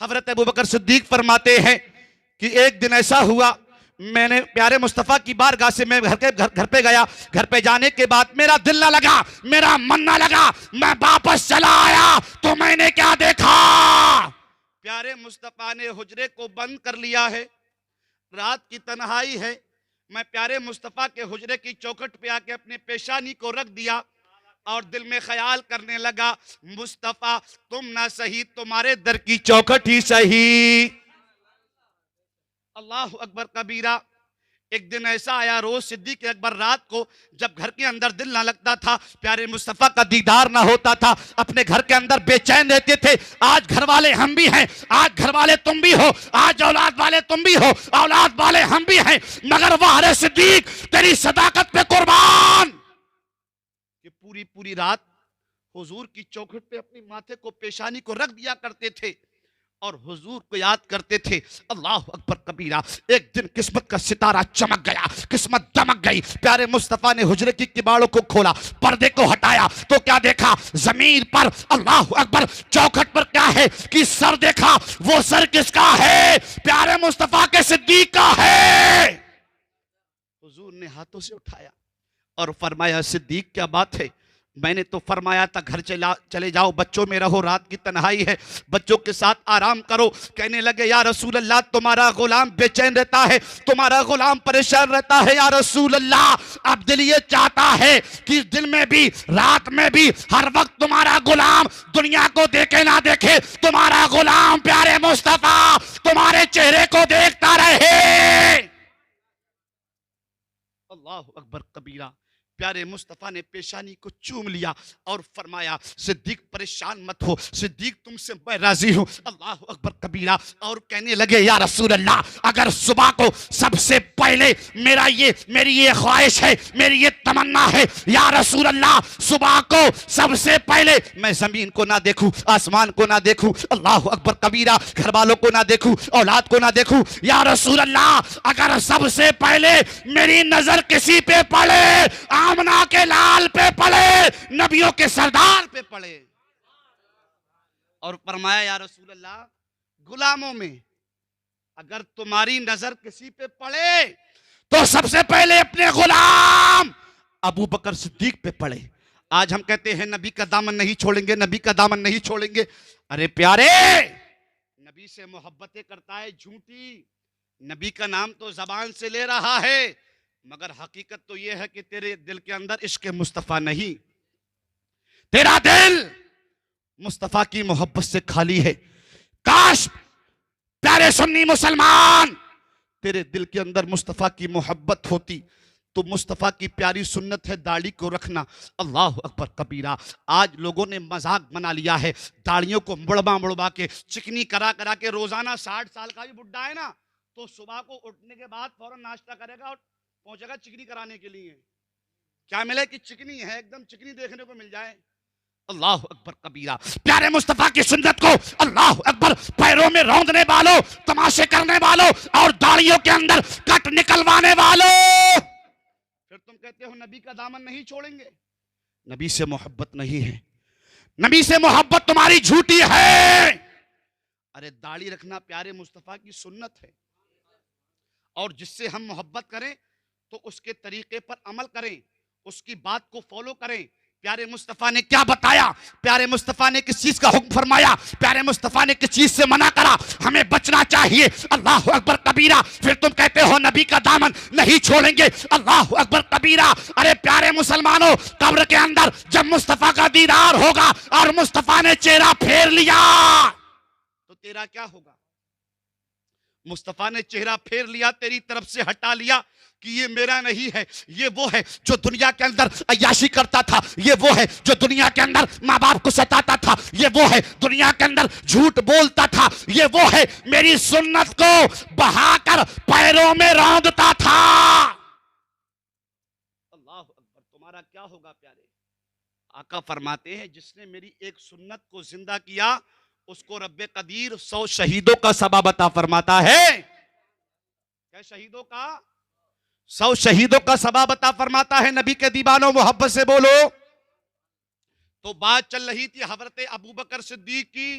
हजरत अबू बकर सिद्दीक फरमाते हैं कि एक दिन ऐसा हुआ, मैंने प्यारे मुस्तफ़ा की बारगाह से मैं घर पे गया। घर पे जाने के बाद मेरा दिल ना लगा, मेरा मन ना लगा, मैं वापस चला आया तो मैंने क्या देखा, प्यारे मुस्तफ़ा ने हुजरे को बंद कर लिया है, रात की तन्हाई है। मैं प्यारे मुस्तफ़ा के हुजरे की चौखट पे आके अपने पेशानी को रख दिया और दिल में ख्याल करने लगा, मुस्तफ़ा तुम ना सही, तुम्हारे दर की चौखट ही सही। अल्लाह अकबर कबीरा। एक दिन ऐसा आया, रोज सिद्दीक अकबर रात को जब घर के अंदर दिल ना लगता था, प्यारे मुस्तफ़ा का दीदार ना होता था, अपने घर के अंदर बेचैन रहते थे। आज घर वाले हम भी हैं, आज घर वाले तुम भी हो, आज औलाद वाले तुम भी हो, औलाद वाले हम भी हैं, मगर वाह सिद्दीक तेरी सदाकत पे कुर्बान कि पूरी पूरी रात हुजूर की चौखट पे अपनी माथे को पेशानी को रख दिया करते थे और हुजूर को याद करते थे। अल्लाह अकबर कबीरा। एक दिन किस्मत का सितारा चमक गया, किस्मत दमक गई। प्यारे मुस्तफ़ा ने हुजरे की किबाड़ों को खोला, पर्दे को हटाया तो क्या देखा, जमीन पर अल्लाह अकबर चौखट पर क्या है कि सर देखा। वो सर किसका है? प्यारे मुस्तफ़ा के सिद्दीक का है। हुजूर ने हाथों से उठाया और फरमाया, सिद्दीक क्या बात है, मैंने तो फरमाया था घर चले जाओ, बच्चों में रहो, रात की तन्हाई है, बच्चों के साथ आराम करो। कहने लगे, या रसूल अल्लाह तुम्हारा गुलाम बेचैन रहता है, तुम्हारा गुलाम परेशान रहता है या रसूल अल्लाह। अब दिल ये चाहता है कि दिन में भी रात में भी हर वक्त तुम्हारा गुलाम दुनिया को देखे ना देखे, तुम्हारा गुलाम प्यारे मुस्तफा तुम्हारे चेहरे को देखता रहे। अल्लाह अकबर कबीरा। प्यारे मुस्तफ़ा ने पेशानी को चूम लिया और फरमाया, सिद्दीक परेशान मत हो, सिद्दीक तुमसे मैं राजी हूं। अल्लाह अकबर कबीरा। और कहने लगे, या रसूल अल्लाह अगर सुबह को सबसे पहले मेरी ये ख्वाहिश है, मेरी ये तमन्ना है, या रसूल अल्लाह सुबह को सबसे पहले मैं जमीन को ना देखूं, आसमान को ना देखूं, अल्लाह अकबर कबीरा, घर वालों को ना देखूं, औलाद को ना देखूं, या रसूल अल्लाह अगर सबसे पहले मेरी नजर किसी पे पड़े, आमना के लाल पे पड़े, नबियों के सरदार पे पड़े। और फरमाया, या रसूल अल्लाह गुलामों में अगर तुम्हारी नजर किसी पे पड़े तो सबसे पहले अपने गुलाम अबू बकर सिद्दीक पे पड़े। आज हम कहते हैं नबी का दामन नहीं छोड़ेंगे, नबी का दामन नहीं छोड़ेंगे। अरे प्यारे, नबी से मोहब्बतें करता है झूठी, नबी का नाम तो जबान से ले रहा है, मगर हकीकत तो यह है कि तेरे दिल के अंदर इश्क मुस्तफ़ा नहीं, तेरा दिल मुस्तफ़ा की मोहब्बत से खाली है। काश प्यारे सुन्नी मुसलमान तेरे दिल के अंदर मुस्तफ़ा की मोहब्बत होती तो मुस्तफ़ा की प्यारी सुन्नत है दाढ़ी को रखना। अल्लाह अकबर कबीरा। आज लोगों ने मजाक बना लिया है, दाढ़ियों को मुड़वा मुड़वा के चिकनी करा करा के। रोजाना 60 साल का भी बुढ़ा है ना, तो सुबह को उठने के बाद फौरन नाश्ता करेगा और पहुंचेगा चिकनी कराने के लिए। क्या मिले कि चिकनी है, एकदम चिकनी देखने को मिल जाए। अल्लाह अकबर कबीरा। प्यारे मुस्तफा की सुन्नत को अल्लाह अकबर पैरों में रौंदने वालों, तमाशे करने वालों और दाढ़ियों के अंदर कट निकलवाने वालों, फिर तुम कहते हो नबी का दामन नहीं छोड़ेंगे। नबी से मोहब्बत नहीं है, नबी से मोहब्बत तुम्हारी झूठी है। अरे दाढ़ी रखना प्यारे मुस्तफा की सुन्नत है, और जिससे हम मोहब्बत करें तो उसके तरीके पर अमल करें, उसकी बात को फॉलो करें। प्यारे मुस्तफा ने क्या बताया, प्यारे मुस्तफा ने किस चीज का हुक्म फरमाया, प्यारे मुस्तफा ने किस चीज से मना करा, हमें बचना चाहिए। अल्लाह अकबर कबीरा। फिर तुम कहते हो नबी का दामन नहीं छोड़ेंगे। अल्लाह अकबर कबीरा। अरे प्यारे मुसलमानों, कब्र के अंदर जब मुस्तफा का दीदार होगा और मुस्तफा ने चेहरा फेर लिया तो तेरा क्या होगा? मुस्तफा ने चेहरा फेर लिया, तेरी तरफ से हटा लिया कि ये मेरा नहीं है, ये वो है जो दुनिया के अंदर अय्याशी करता था, ये वो है जो दुनिया के अंदर माँ बाप को सताता था, ये वो है दुनिया के अंदर झूठ बोलता था, ये वो है मेरी सुन्नत को बहाकर पैरों में रौंदता था। अल्लाह अकबर। तुम्हारा क्या होगा प्यारे? आका फरमाते हैं जिसने मेरी एक सुन्नत को जिंदा किया उसको रब्बे कदीर 100 शहीदों का सबाब अता फरमाता है। क्या शहीदों का? 100 शहीदों का सबाब अता फरमाता है। नबी के दीवानों मोहब्बत से बोलो। तो बात चल रही थी हजरत अबू बकर सिद्दीक की।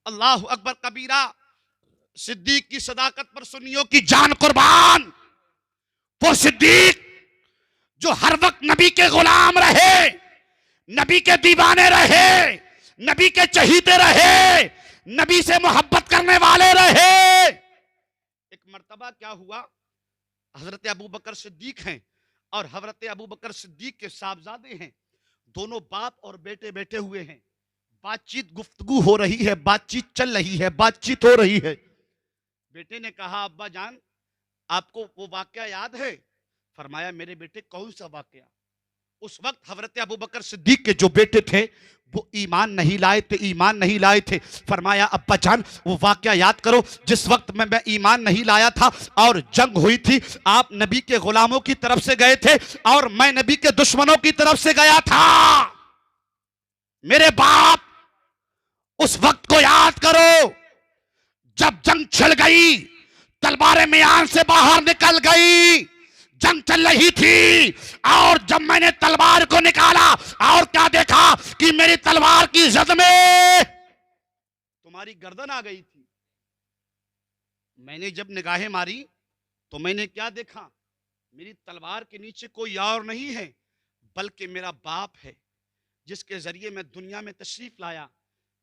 अल्लाह अकबर कबीरा। सिद्दीक की सदाकत पर सुन्नियों की जान कुर्बान। वो सिद्दीक जो हर वक्त नबी के गुलाम रहे, नबी के दीवाने रहे, नबी के चहीते रहे, नबी से मोहब्बत करने वाले रहे। एक मर्तबा क्या हुआ, हजरत अबू बकर सिद्दीक हैं और हजरत अबू बकर सिद्दीक के साहबजादे हैं, दोनों बाप और बेटे बैठे हुए हैं। बातचीत गुफ्तगू हो रही है, बातचीत चल रही है, बातचीत हो रही है। बेटे ने कहा, अब्बा जान आपको वो वाकया याद है? फरमाया, मेरे बेटे कौन सा वाकया? उस वक्त हजरत अबू बकर सिद्दीक के जो बेटे थे वो ईमान नहीं लाए थे, ईमान नहीं लाए थे। फरमाया, अब्बा जान वो वाकया याद करो जिस वक्त में मैं ईमान नहीं लाया था और जंग हुई थी, आप नबी के गुलामों की तरफ से गए थे और मैं नबी के दुश्मनों की तरफ से गया था। मेरे बाप, उस वक्त को याद करो जब जंग छिड़ गई, तलवारें मियान से बाहर निकल गई, जंग चल रही थी और जब मैंने तलवार को निकाला और क्या देखा कि मेरी तलवार की जद में तुम्हारी गर्दन आ गई थी। मैंने जब निगाहें मारी तो मैंने क्या देखा, मेरी तलवार के नीचे कोई और नहीं है बल्कि मेरा बाप है, जिसके जरिए मैं दुनिया में तशरीफ लाया,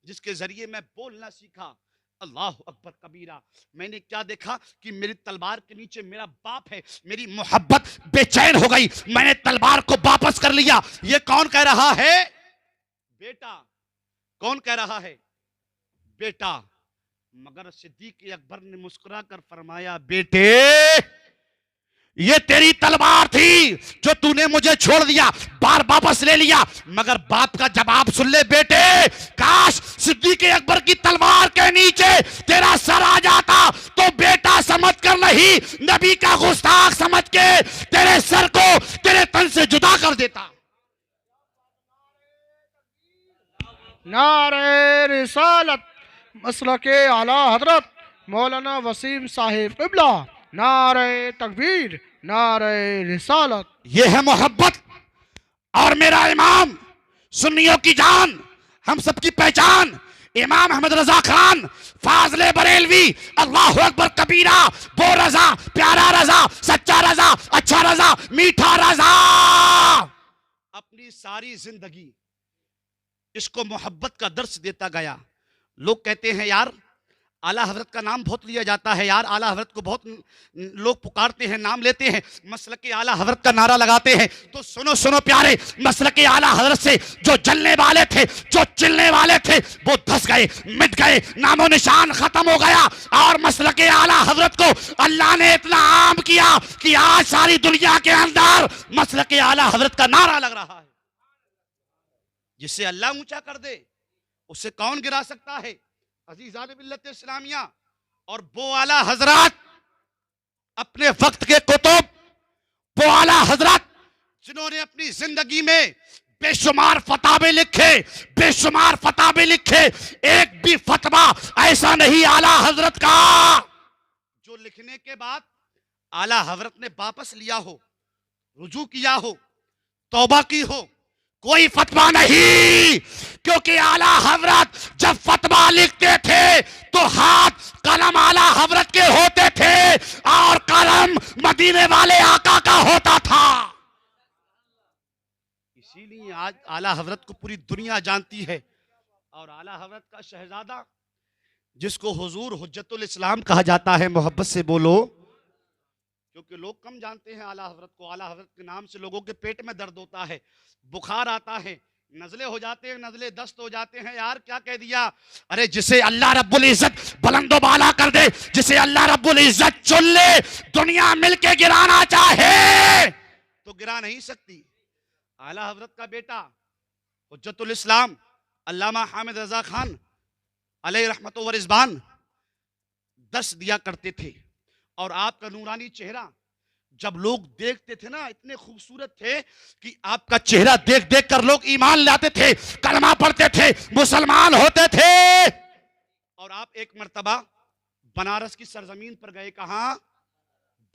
जिसके जरिए मैं बोलना सीखा। अल्लाह अकबर कबीरा। मैंने क्या देखा कि मेरी तलवार के नीचे मेरा बाप है। मेरी मोहब्बत बेचैन हो गई, मैंने तलवार को वापस कर लिया। ये कौन कह रहा है? बेटा। कौन कह रहा है? बेटा। मगर सिद्दीक अकबर ने मुस्कुरा कर फरमाया, बेटे ये तेरी तलवार थी जो तूने मुझे छोड़ दिया, बार वापस ले लिया, मगर बाप का जवाब सुन ले बेटे। काश सिद्दीक अकबर की तलवार के नीचे तेरा सर आ जाता तो बेटा समझ कर नहीं, नबी का गुस्ताख समझ के तेरे सर को तेरे तन से जुदा कर देता। नारे रिसालत मसलके आला हजरत मौलाना वसीम साहिब क़िबला। नारे तकबीर, नारे रिसालत। ये है मोहब्बत। और मेरा इमाम, सुन्नियों की जान, हम सबकी पहचान, इमाम अहमद रजा खान फाजले बरेलवी, अल्लाह अकबर कबीरा, वो रजा, प्यारा रजा, सच्चा रजा, अच्छा रजा, मीठा रजा। अपनी सारी जिंदगी इसको मोहब्बत का दर्स देता गया। लोग कहते हैं यार आला हजरत का नाम बहुत लिया जाता है, यार आला हजरत को बहुत लोग पुकारते हैं, नाम लेते हैं, मसलके आला हजरत का नारा लगाते हैं। तो सुनो सुनो प्यारे, मसलके आला हजरत से जो जलने वाले थे, जो चिल्लने वाले थे, वो धस गए, मिट गए, नामो निशान खत्म हो गया। और मसलके आला हजरत को अल्लाह ने इतना आम किया कि आज सारी दुनिया के अंदर मसलके आला हजरत का नारा लग रहा है। जिसे अल्लाह ऊंचा कर दे उसे कौन गिरा सकता है? अज़ीज़ान मिल्लत इस्लामिया। और वो आला हजरत, अपने वक्त के कुतुब, वो आला हजरत जिन्होंने अपनी जिंदगी में बेशुमार फतावे लिखे, बेशुमार फतावे लिखे, एक भी फतवा ऐसा नहीं आला हजरत का जो लिखने के बाद आला हजरत ने वापस लिया हो, रुजू किया हो, तौबा की हो। कोई फतवा नहीं, क्योंकि आला हजरत जब फतवा लिखते थे तो हाथ कलम आला हजरत के होते थे और कलम मदीने वाले आका का होता था। इसीलिए आज आला हजरत को पूरी दुनिया जानती है। और आला हजरत का शहजादा जिसको हुजूर हुज्जतुल इस्लाम कहा जाता है, मोहब्बत से बोलो, क्योंकि लोग कम जानते हैं आला हजरत को। आला हजरत के नाम से लोगों के पेट में दर्द होता है, बुखार आता है, नजले हो जाते हैं, नजले दस्त हो जाते हैं। यार क्या कह दिया? अरे जिसे अल्लाह रब्बुल इज्जत बुलंदो बाला कर दे, जिसे अल्लाह रब्बुल इज्जत चुन ले, दुनिया मिलके गिराना चाहे तो गिरा नहीं सकती। आला हजरत का बेटा हुज्जतुल इस्लाम अल्लामा हामिद रजा खान अलैहि रहमतुल्लाह व रिज़वान दर्स दिया करते थे। और आपका नूरानी चेहरा जब लोग देखते थे ना, इतने खूबसूरत थे कि आपका चेहरा देख देख कर लोग ईमान लाते थे, कलमा पढ़ते थे, मुसलमान होते थे। और आप एक मर्तबा बनारस की सरजमीन पर गए। कहां?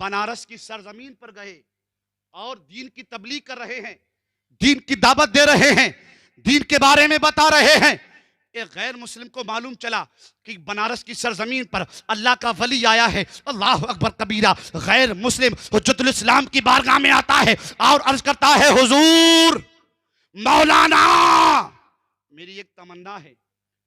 बनारस की सरजमीन पर गए और दीन की तबलीग कर रहे हैं, दीन की दावत दे रहे हैं, दीन के बारे में बता रहे हैं। एक गैर मुस्लिम को मालूम चला कि बनारस की सरजमीन पर अल्लाह का वली आया है, अल्लाह अकबर कबीरा, गैर मुस्लिम हुज्जतुल इस्लाम की बारगाह में आता है और अर्ज करता है, हुजूर मौलाना, मेरी एक तमन्ना है,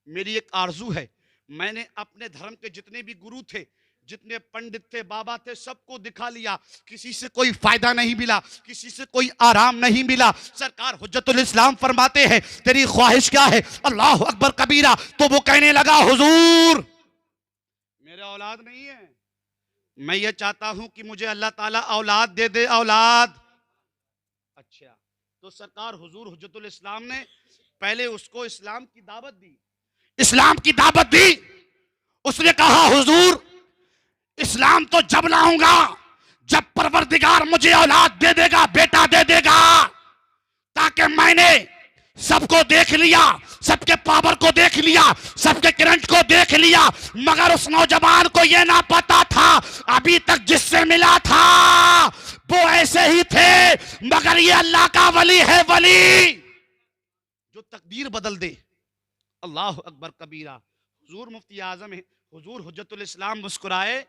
मेरी एक आरजू है, मैंने अपने धर्म के जितने भी गुरु थे, जितने पंडित थे, बाबा थे, सबको दिखा लिया, किसी से कोई फायदा नहीं मिला, किसी से कोई आराम नहीं मिला। सरकार हुज्जतुल इस्लाम फरमाते हैं, तेरी ख्वाहिश क्या है? अल्लाह अकबर कबीरा। तो वो कहने लगा, हुजूर मेरे औलाद नहीं है, मैं ये चाहता हूं कि मुझे अल्लाह ताला औलाद दे दे, औलाद। अच्छा, तो सरकार हुजूर हुज्जतुल इस्लाम ने पहले उसको इस्लाम की दावत दी, इस्लाम की दावत दी। उसने कहा, हुजूर इस्लाम तो जब लाऊंगा जब परवरदिगार मुझे औलाद दे देगा, बेटा दे देगा, ताकि मैंने सबको देख लिया, सबके पावर को देख लिया, सबके करंट को देख लिया, मगर उस नौजवान को यह ना पता था अभी तक जिससे मिला था वो ऐसे ही थे, मगर ये अल्लाह का वली है, वली जो तकदीर बदल दे। अल्लाह अकबर कबीरा। हुजूर मुफ्ती आजम है, हुजूर हुज्जतुल इस्लाम मुस्कुराए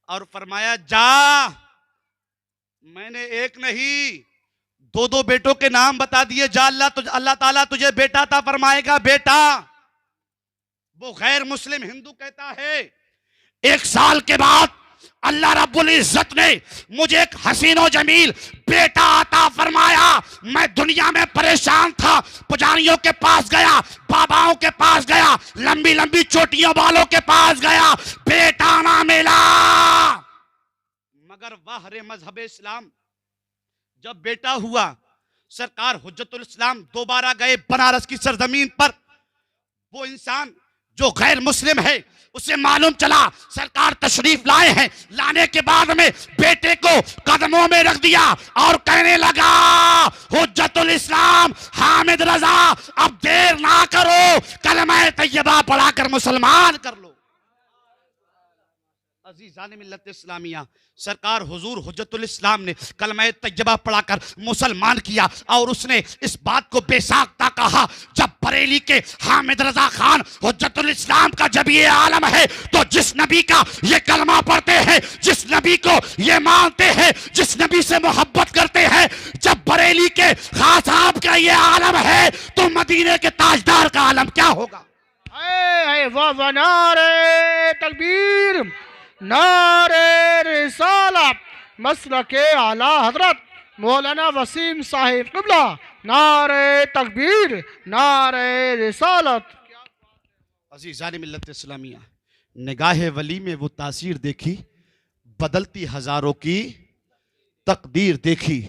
और फरमाया, जा, मैंने एक नहीं दो दो बेटों के नाम बता दिए, जा, अल्लाह ताला तुझे बेटा अता फरमाएगा, बेटा। वो गैर मुस्लिम हिंदू कहता है, 1 साल के बाद अल्लाह रब्बुल इज्जत ने मुझे एक हसीनो जमील बेटा अता फरमाया। मैं दुनिया में परेशान था, पुजारियों के पास गया, बाबाओं के पास गया, लंबी लंबी चोटियों वालों के पास गया, बेटा ना मिला। मगर वाह रे मजहब इस्लाम, जब बेटा हुआ, सरकार हुज्जतुल इस्लाम दोबारा गए बनारस की सरजमीन पर। वो इंसान जो गैर मुस्लिम है, उसे मालूम चला सरकार तशरीफ लाए हैं। लाने के बाद में बेटे को कदमों में रख दिया और कहने लगा, हुज्जतुल इस्लाम हामिद रजा, अब देर ना करो, कलमा तैयबा पढ़ाकर मुसलमान कर लो। अजीज़ान मिल्लत इस्लामिया, सरकार हुजूर हुज्जतुल इस्लाम ने कलमा तैयबा पढ़ाकर मुसलमान किया और उसने इस बात को बेसाख्ता कहा, जब बरेली के हामिद रजा खान हुज्जतुल इस्लाम का जब ये आलम है, तो जिस नबी का ये कलमा पढ़ते हैं, जिस नबी को ये मानते हैं, जिस नबी से मोहब्बत करते हैं, जब बरेली के खास साहब का ये आलम है, तो मदीने के ताजदार का आलम क्या होगा? वाह वाह, नारे तकबीर, नारे रिसालत, मसलके आला हजरत मौलाना वसीम साहिब क़िबला, नारे तकबीर, नारे रिसालत। अज़ीज़ान मिल्लत इस्लामिया, निगाह वली में वो तासीर देखी, बदलती हजारों की तकदीर देखी।